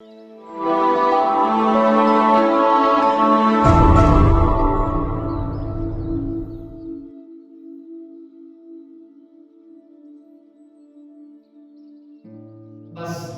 بس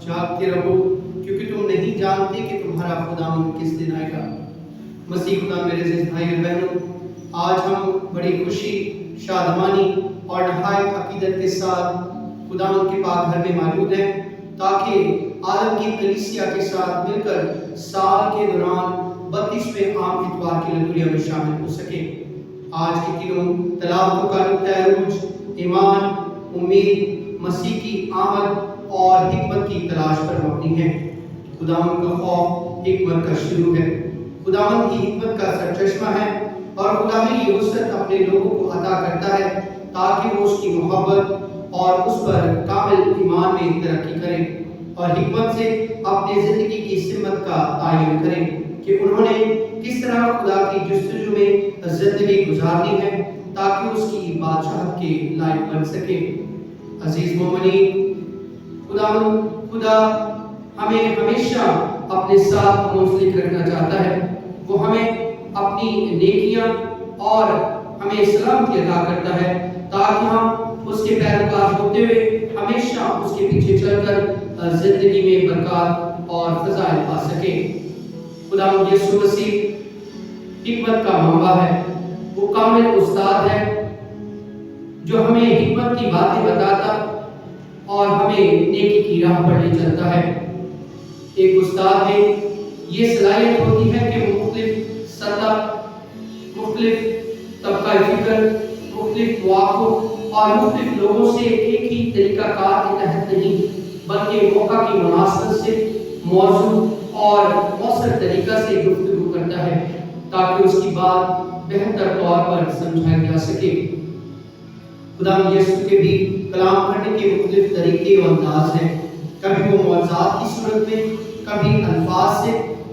جاگتے رہو، کیونکہ تم نہیں جانتے کہ تمہارا خداوند کس دن آئے گا۔ مسیح خدا میرے عزیز بھائی اور بہنوں، آج ہم بڑی خوشی، شادمانی اور نہایت عقیدت کے ساتھ خداوند کے پاک گھر میں موجود ہیں، تاکہ عالمگیر کلیسیا کے ساتھ مل کر سال کے دوران 32ویں عام اتوار کی لطوریا میں شامل ہو سکیں۔ آج کے تینوں تلاوتوں کا نقطۂ عروج ایمان، امید، مسیح کی آمد اور حکمت کی تلاش پر مبنی ہے۔ خداوند کا خوف حکمت کا شروع ہے، خداوند کی حکمت کا سرچشمہ ہے، اور خدا میں یہ وسعت اپنے لوگوں کو عطا کرتا ہے تاکہ وہ اس کی محبت اور اس پر کامل ایمان میں ترقی کریں اور حکمت سے اپنی زندگی کی سمت کا تعین کریں کہ انہوں نے کس طرح خدا کی جستجو میں زندگی گزارنی ہے تاکہ اس کی بادشاہت کے لائق بن سکیں۔ عزیز مومنین، خدا ہمیں ہمیشہ اپنے ساتھ منسلک رکھنا چاہتا ہے۔ وہ ہمیں اپنی نیکیاں اور ہمیں سلامتی عطا کرتا ہے تاکہ ہم اس کے پیروکار ہوتے ہوئے ہمیشہ اس کے پیچھے چل کر زندگی میں برکات اور فضائل پا سکیں۔ خداوند یسوع مسیح حکمت کا منبع ہے، وہ کامل استاد ہے جو ہمیں حکمت کی باتیں بتاتا اور ہمیں نیکی کی راہ پر لے چلتا ہے۔ ایک استاد میں یہ صلاحیت ہوتی ہے کہ وہ مختلف سطح، مختلف طبقہ فکر، مختلف مواقع اور مختلف لوگوں سے ایک ہی طریقہ کار کے تحت نہیں، بلکہ موقع کی مناسبت سے موضوع اور مؤثر طریقہ سے گفتگو کرتا ہے تاکہ اس کی بات بہتر طور پر سمجھائی جا سکے۔ خدا یسوع کے بھی کلام پڑھنے کے مختلف طریقے و انداز ہیں، کبھی وہ معجزات کی صورت میں، کبھی الفاظ سے،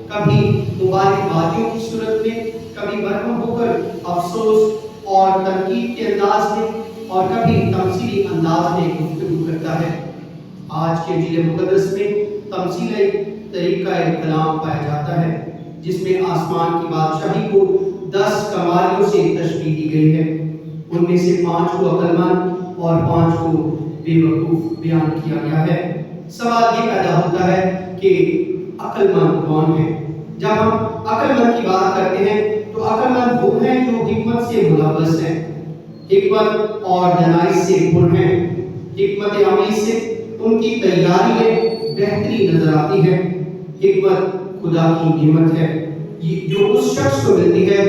کبھی مبارکبادیوں کی صورت میں، کبھی برہم ہو کر افسوس اور تنقید کے انداز میں، اور کبھی تمثیلی انداز میں گفتگو کرتا ہے۔ آج کے انجیل مقدس میں تمثیلی طریقہ کلام پایا جاتا ہے، جس میں آسمان کی بادشاہی کو 10 کماریوں سے تشبیہ دی گئی ہے۔ ان میں سے 5 کو عقل مند اور 5 کو بے وقوف بیان کیا گیا ہے۔ سوال یہ پیدا ہوتا ہے کہ عقل مند کون ہے؟ جب ہم عقل مند کی بات کرتے ہیں تو عقل مند وہ ہیں جو حکمت سے ملوث ہیں، حکمت اور دانائی سے پر ہیں، حکمت عملی سے ان کی تیاری بہتری نظر آتی ہے۔ حکمت خدا کی نعمت ہے جو اس شخص کو ملتی ہے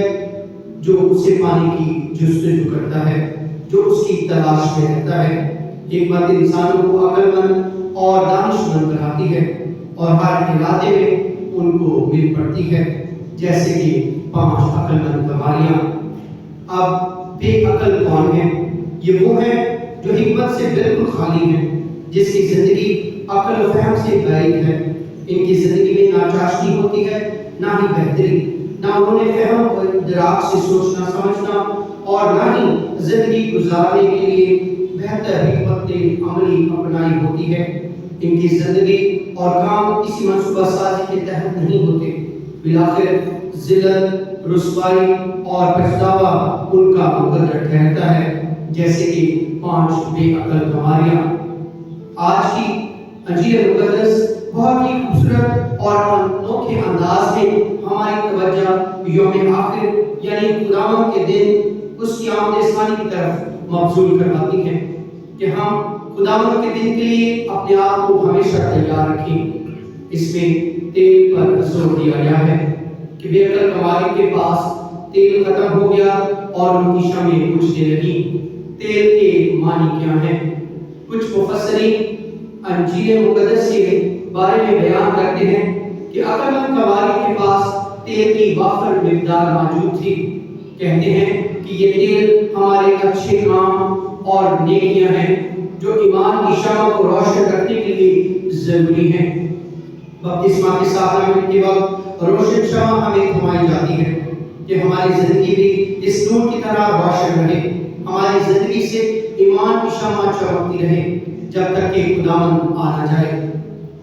جو اسے پانے کی جستجو کرتا ہے، جو اس کی تلاش میں رہتا ہے۔ حکمت انسانوں کو عقل مند اور دانش مند بناتی ہے اور ہر علاقے میں ان کو مل پڑتی ہے، جیسے کہ 5 عقل مند کماریاں۔ اب بے عقل کون ہیں؟ یہ وہ ہیں جو حکمت سے بالکل خالی ہیں، جس کی زندگی عقل و فہم سے بعید ہے۔ ان کی زندگی میں نہ چاشنی ہوتی ہے، نہ ہی بہتری، نہ انہوں نے فہم اور ادراک سے سوچنا سمجھنا اور نہ ہی زندگی گزارنے کے لیے بہتر حکمت عملی اپنائی ہوتی ہے۔ ان کی زندگی اور کام کسی منصوبہ سازی کے تحت نہیں ہوتے، بالآخر ذلت، رسوائی اور پچھتاوا ان کا مقدر ٹھہرتا ہے، جیسے کہ 5 بے عقل کماریاں۔ آج کی انجیل مقدس بہت ہی خوبصورت اور انوکھے انداز میں ہماری توجہ یوم آخر یعنی خداوند کے دن، اس کی آمد ثانی کی طرف مبذول کرواتی ہے کہ ہم خداوند کے دن کے لیے اپنے آپ کو ہمیشہ تیار رکھیں۔ اس میں تیل پر زور دیا گیا ہے کہ بے عقل کماری کے پاس تیل ختم ہو گیا اور ان کی شمعیں بجھنے لگیں۔ تیل کے معنی کیا ہیں؟ کچھ مفسرین انجیل مقدس کے بارے میں بیان کرتے ہیں کہ عقل مند کماری کے پاس تیل کی وافر مقدار موجود تھی۔ کہتے ہیں کہ یہ تیل ہمارے اچھے کام اور نیکیاں ہیں جو ایمان کی شمع کو روشن رکھنے کے لیے ضروری ہیں۔ بپتسمہ کے ساتھ آمد کے وقت روشن شمع ہمیں تھمائی جاتی ہے کہ ہماری زندگی بھی اس نور کی طرح روشن رہے، ہماری زندگی سے ایمان کی شمع چمکتی رہے جب تک کہ خداوند آ نہ جائے۔